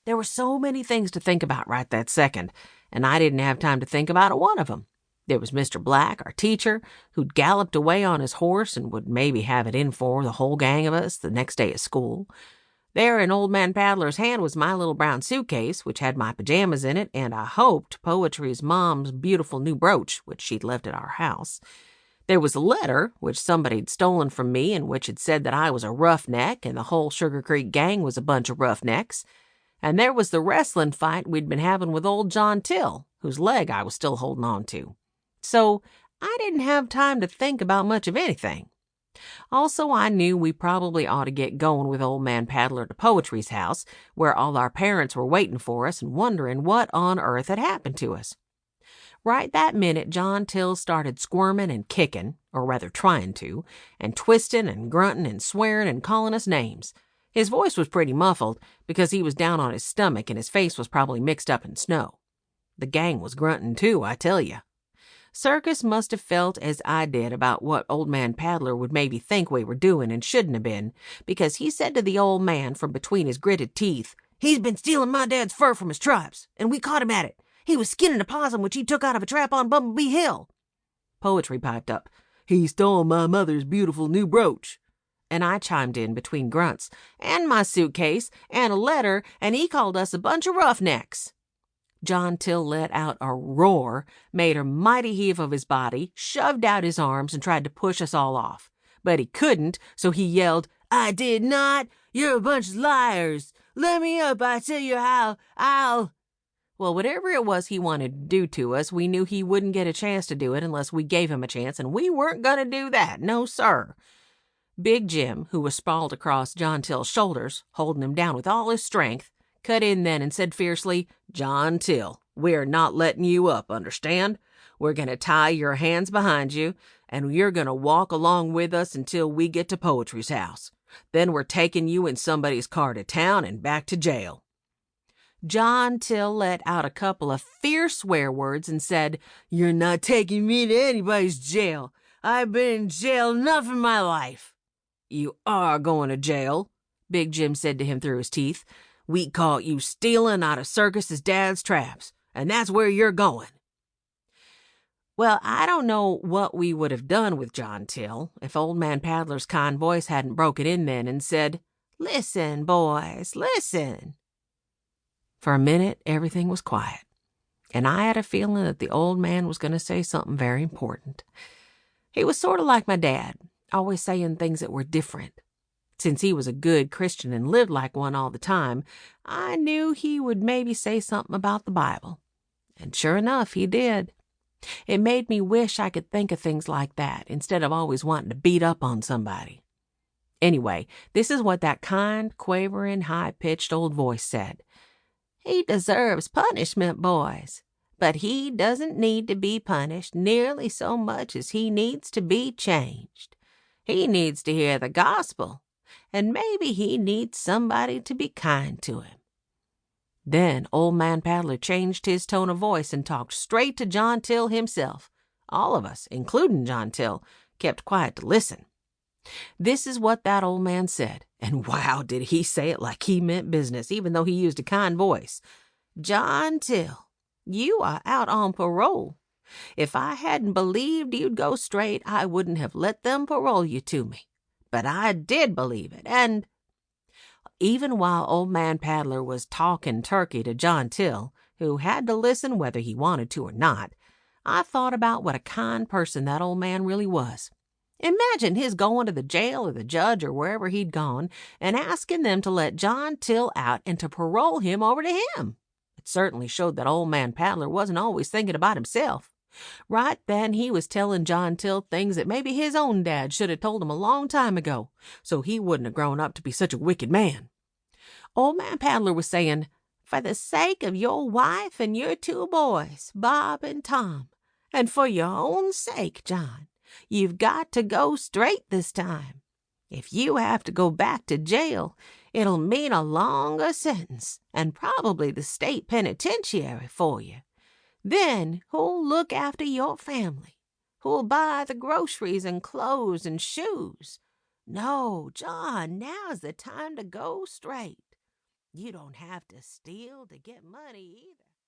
There were so many things to think about right that second, and I didn't have time to think about one of them. There was Mr. Black, our teacher, who'd galloped away on his horse and would maybe have it in for the whole gang of us the next day at school. There in Old Man Paddler's hand was my little brown suitcase, which had my pajamas in it, and I hoped Poetry's mom's beautiful new brooch, which she'd left at our house. There was a letter, which somebody'd stolen from me, and which had said that I was a roughneck and the whole Sugar Creek gang was a bunch of roughnecks. And there was the wrestling fight we'd been having with old John Till, whose leg I was still holding on to. So I didn't have time to think about much of anything. Also, I knew we probably ought to get going with Old Man Paddler to Poetry's house, where all our parents were waiting for us and wondering what on earth had happened to us. Right that minute, John Till started squirming and kicking, or rather trying to, and twisting and grunting and swearing and calling us names. His voice was pretty muffled because he was down on his stomach and his face was probably mixed up in snow. The gang was grunting too, I tell you. Circus must have felt as I did about what Old Man Paddler would maybe think we were doing and shouldn't have been, because he said to the old man from between his gritted teeth, "He's been stealing my dad's fur from his tribes, and we caught him at it. He was skinning a possum which he took out of a trap on Bumblebee Hill." Poetry piped up, "He stole my mother's beautiful new brooch." And I chimed in between grunts, "And my suitcase, and a letter, and he called us a bunch of roughnecks." John Till let out a roar, made a mighty heave of his body, shoved out his arms, and tried to push us all off. But he couldn't, so he yelled, "I did not! You're a bunch of liars! Let me up, I tell you how! I'll—" Well, whatever it was he wanted to do to us, we knew he wouldn't get a chance to do it unless we gave him a chance, and we weren't going to do that, no sir. Big Jim, who was sprawled across John Till's shoulders, holding him down with all his strength, cut in then and said fiercely, "John Till, we're not letting you up, understand? We're going to tie your hands behind you, and you're going to walk along with us until we get to Poetry's house. Then we're taking you in somebody's car to town and back to jail." John Till let out a couple of fierce swear words and said, "You're not taking me to anybody's jail. I've been in jail enough in my life." "You are going to jail," Big Jim said to him through his teeth. "We caught you stealing out of Circus's dad's traps, and that's where you're going." Well, I don't know what we would have done with John Till if Old Man Paddler's kind voice hadn't broken in then and said, "Listen, boys, listen." For a minute, everything was quiet, and I had a feeling that the old man was going to say something very important. He was sort of like my dad, always saying things that were different. Since he was a good Christian and lived like one all the time, I knew he would maybe say something about the Bible. And sure enough, he did. It made me wish I could think of things like that instead of always wanting to beat up on somebody. Anyway, this is what that kind, quavering, high-pitched old voice said. "He deserves punishment, boys, but he doesn't need to be punished nearly so much as he needs to be changed. He needs to hear the gospel. And maybe he needs somebody to be kind to him." Then Old Man Paddler changed his tone of voice and talked straight to John Till himself. All of us, including John Till, kept quiet to listen. This is what that old man said, and wow, did he say it like he meant business, even though he used a kind voice. "John Till, you are out on parole. If I hadn't believed you'd go straight, I wouldn't have let them parole you to me. But I did believe it, and—" Even while Old Man Paddler was talking turkey to John Till, who had to listen whether he wanted to or not, I thought about what a kind person that old man really was. Imagine his going to the jail or the judge or wherever he'd gone and asking them to let John Till out and to parole him over to him. It certainly showed that Old Man Paddler wasn't always thinking about himself. Right then he was telling John Till things that maybe his own dad should have told him a long time ago, so he wouldn't have grown up to be such a wicked man. Old Man Paddler was saying, "For the sake of your wife and your two boys, Bob and Tom, and for your own sake, John, you've got to go straight this time. If you have to go back to jail, it'll mean a longer sentence and probably the state penitentiary for you. Then who'll look after your family? Who'll buy the groceries and clothes and shoes? No, John, now's the time to go straight. You don't have to steal to get money either.